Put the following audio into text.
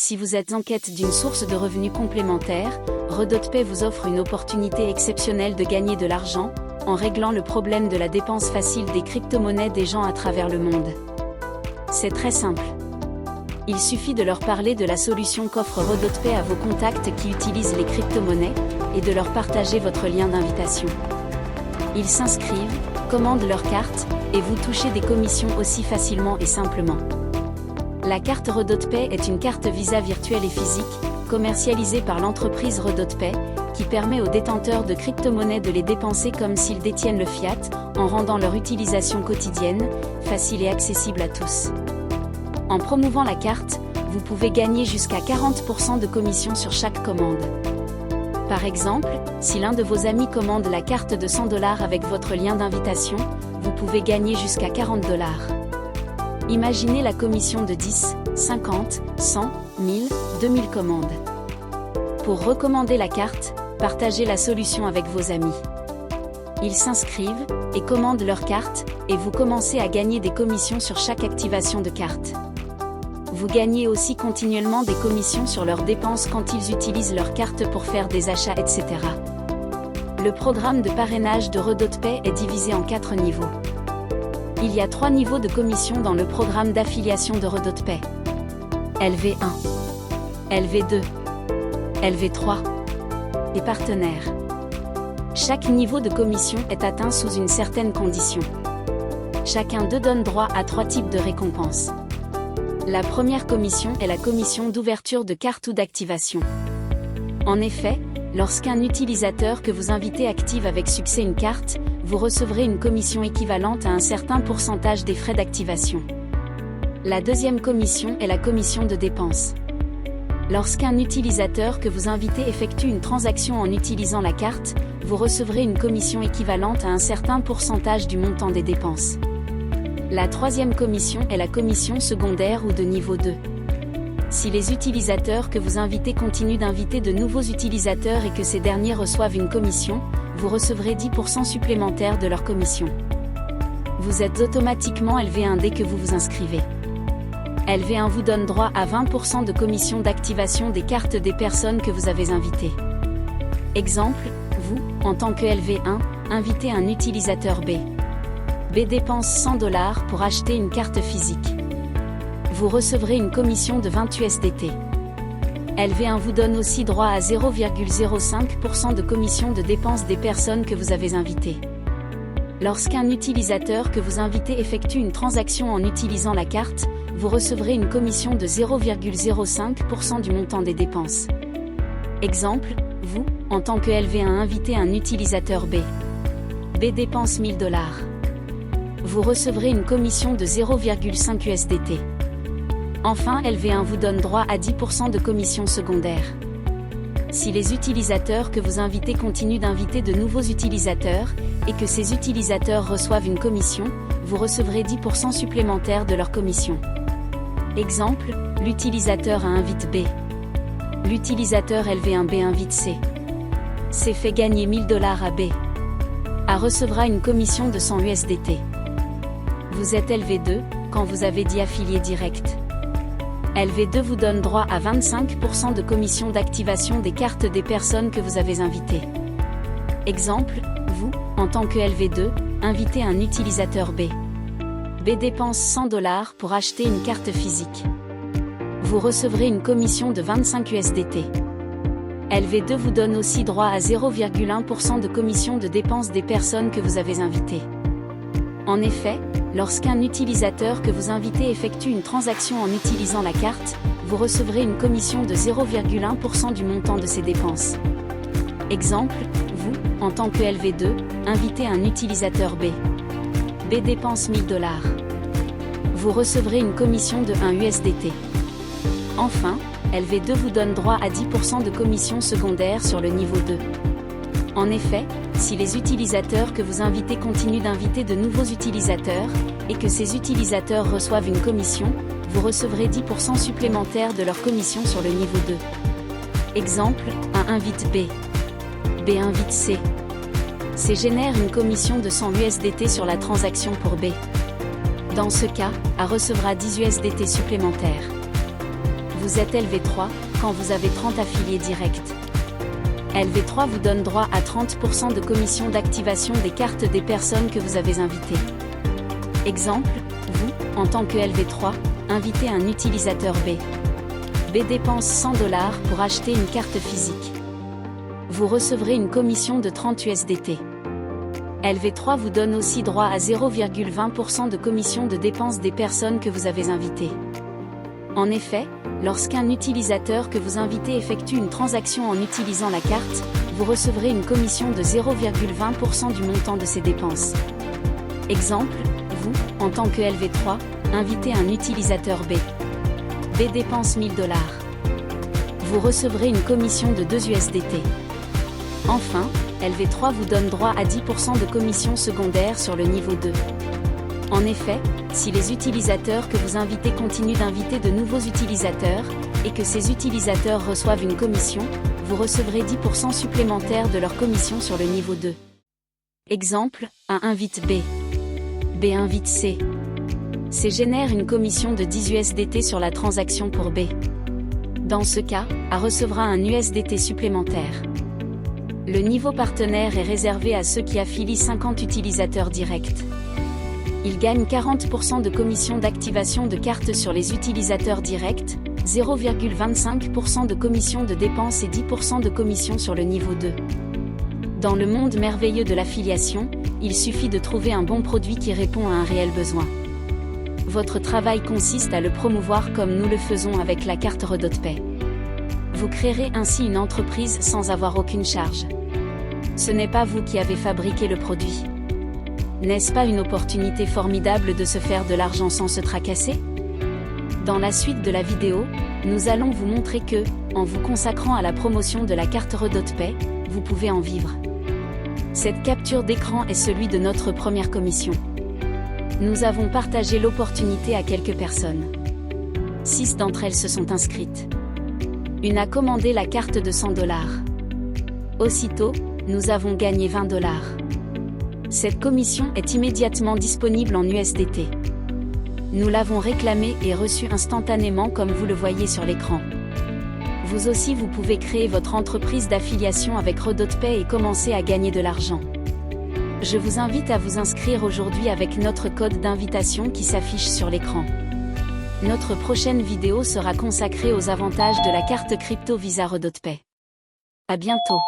Si vous êtes en quête d'une source de revenus complémentaire, RedotPay vous offre une opportunité exceptionnelle de gagner de l'argent, en réglant le problème de la dépense facile des crypto-monnaies des gens à travers le monde. C'est très simple. Il suffit de leur parler de la solution qu'offre RedotPay à vos contacts qui utilisent les crypto-monnaies, et de leur partager votre lien d'invitation. Ils s'inscrivent, commandent leur carte, et vous touchez des commissions aussi facilement et simplement. La carte RedotPay est une carte Visa virtuelle et physique, commercialisée par l'entreprise RedotPay, qui permet aux détenteurs de crypto-monnaies de les dépenser comme s'ils détiennent le fiat, en rendant leur utilisation quotidienne, facile et accessible à tous. En promouvant la carte, vous pouvez gagner jusqu'à 40% de commission sur chaque commande. Par exemple, si l'un de vos amis commande la carte de $100 avec votre lien d'invitation, vous pouvez gagner jusqu'à $40. Imaginez la commission de 10, 50, 100, 1000, 2000 commandes. Pour recommander la carte, partagez la solution avec vos amis. Ils s'inscrivent et commandent leur carte, et vous commencez à gagner des commissions sur chaque activation de carte. Vous gagnez aussi continuellement des commissions sur leurs dépenses quand ils utilisent leur carte pour faire des achats, etc. Le programme de parrainage de RedotPay est divisé en 4 niveaux. Il y a 3 niveaux de commission dans le programme d'affiliation de RedotPay. LV1, LV2, LV3 et partenaires. Chaque niveau de commission est atteint sous une certaine condition. Chacun d'eux donne droit à 3 types de récompenses. La première commission est la commission d'ouverture de carte ou d'activation. En effet, lorsqu'un utilisateur que vous invitez active avec succès une carte, vous recevrez une commission équivalente à un certain pourcentage des frais d'activation. La deuxième commission est la commission de dépense. Lorsqu'un utilisateur que vous invitez effectue une transaction en utilisant la carte, vous recevrez une commission équivalente à un certain pourcentage du montant des dépenses. La troisième commission est la commission secondaire ou de niveau 2. Si les utilisateurs que vous invitez continuent d'inviter de nouveaux utilisateurs et que ces derniers reçoivent une commission, vous recevrez 10% supplémentaires de leur commission. Vous êtes automatiquement LV1 dès que vous vous inscrivez. LV1 vous donne droit à 20% de commission d'activation des cartes des personnes que vous avez invitées. Exemple, vous, en tant que LV1, invitez un utilisateur B. B dépense $100 pour acheter une carte physique. Vous recevrez une commission de 20 USDT. LV1 vous donne aussi droit à 0,05% de commission de dépenses des personnes que vous avez invitées. Lorsqu'un utilisateur que vous invitez effectue une transaction en utilisant la carte, vous recevrez une commission de 0,05% du montant des dépenses. Exemple, vous, en tant que LV1 invitez un utilisateur B. B dépense $1000. Vous recevrez une commission de 0,5 USDT. Enfin, LV1 vous donne droit à 10% de commission secondaire. Si les utilisateurs que vous invitez continuent d'inviter de nouveaux utilisateurs, et que ces utilisateurs reçoivent une commission, vous recevrez 10% supplémentaires de leur commission. Exemple, l'utilisateur A invite B. L'utilisateur LV1B invite C. C fait gagner $1000 à B. A recevra une commission de 100 USDT. Vous êtes LV2, quand vous avez dit affilié direct. LV2 vous donne droit à 25% de commission d'activation des cartes des personnes que vous avez invitées. Exemple, vous, en tant que LV2, invitez un utilisateur B. B dépense $100 pour acheter une carte physique. Vous recevrez une commission de 25 USDT. LV2 vous donne aussi droit à 0,1% de commission de dépenses des personnes que vous avez invitées. En effet, lorsqu'un utilisateur que vous invitez effectue une transaction en utilisant la carte, vous recevrez une commission de 0,1% du montant de ses dépenses. Exemple, vous, en tant que LV2, invitez un utilisateur B. B dépense $1000. Vous recevrez une commission de 1 USDT. Enfin, LV2 vous donne droit à 10% de commission secondaire sur le niveau 2. En effet, si les utilisateurs que vous invitez continuent d'inviter de nouveaux utilisateurs, et que ces utilisateurs reçoivent une commission, vous recevrez 10% supplémentaires de leur commission sur le niveau 2. Exemple, A invite B. B invite C. C génère une commission de 100 USDT sur la transaction pour B. Dans ce cas, A recevra 10 USDT supplémentaires. Vous êtes LV3 quand vous avez 30 affiliés directs. LV3 vous donne droit à 30% de commission d'activation des cartes des personnes que vous avez invitées. Exemple, vous, en tant que LV3, invitez un utilisateur B. B dépense $100 pour acheter une carte physique. Vous recevrez une commission de 30 USDT. LV3 vous donne aussi droit à 0,20% de commission de dépenses des personnes que vous avez invitées. En effet, lorsqu'un utilisateur que vous invitez effectue une transaction en utilisant la carte, vous recevrez une commission de 0,20% du montant de ses dépenses. Exemple, vous, en tant que LV3, invitez un utilisateur B. B dépense $1000. Vous recevrez une commission de 2 USDT. Enfin, LV3 vous donne droit à 10% de commission secondaire sur le niveau 2. En effet, si les utilisateurs que vous invitez continuent d'inviter de nouveaux utilisateurs, et que ces utilisateurs reçoivent une commission, vous recevrez 10% supplémentaires de leur commission sur le niveau 2. Exemple, A invite B. B invite C. C génère une commission de 10 USDT sur la transaction pour B. Dans ce cas, A recevra un USDT supplémentaire. Le niveau partenaire est réservé à ceux qui affilient 50 utilisateurs directs. Il gagne 40% de commission d'activation de cartes sur les utilisateurs directs, 0,25% de commission de dépenses et 10% de commission sur le niveau 2. Dans le monde merveilleux de l'affiliation, il suffit de trouver un bon produit qui répond à un réel besoin. Votre travail consiste à le promouvoir comme nous le faisons avec la carte RedoTPay. Vous créerez ainsi une entreprise sans avoir aucune charge. Ce n'est pas vous qui avez fabriqué le produit. N'est-ce pas une opportunité formidable de se faire de l'argent sans se tracasser? Dans la suite de la vidéo, nous allons vous montrer que, en vous consacrant à la promotion de la carte RedoTPay, vous pouvez en vivre. Cette capture d'écran est celui de notre première commission. Nous avons partagé l'opportunité à quelques personnes. 6 d'entre elles se sont inscrites. Une a commandé la carte de $100. Aussitôt, nous avons gagné $20. Cette commission est immédiatement disponible en USDT. Nous l'avons réclamée et reçue instantanément comme vous le voyez sur l'écran. Vous aussi vous pouvez créer votre entreprise d'affiliation avec RedoTPay et commencer à gagner de l'argent. Je vous invite à vous inscrire aujourd'hui avec notre code d'invitation qui s'affiche sur l'écran. Notre prochaine vidéo sera consacrée aux avantages de la carte crypto Visa RedoTPay. À bientôt.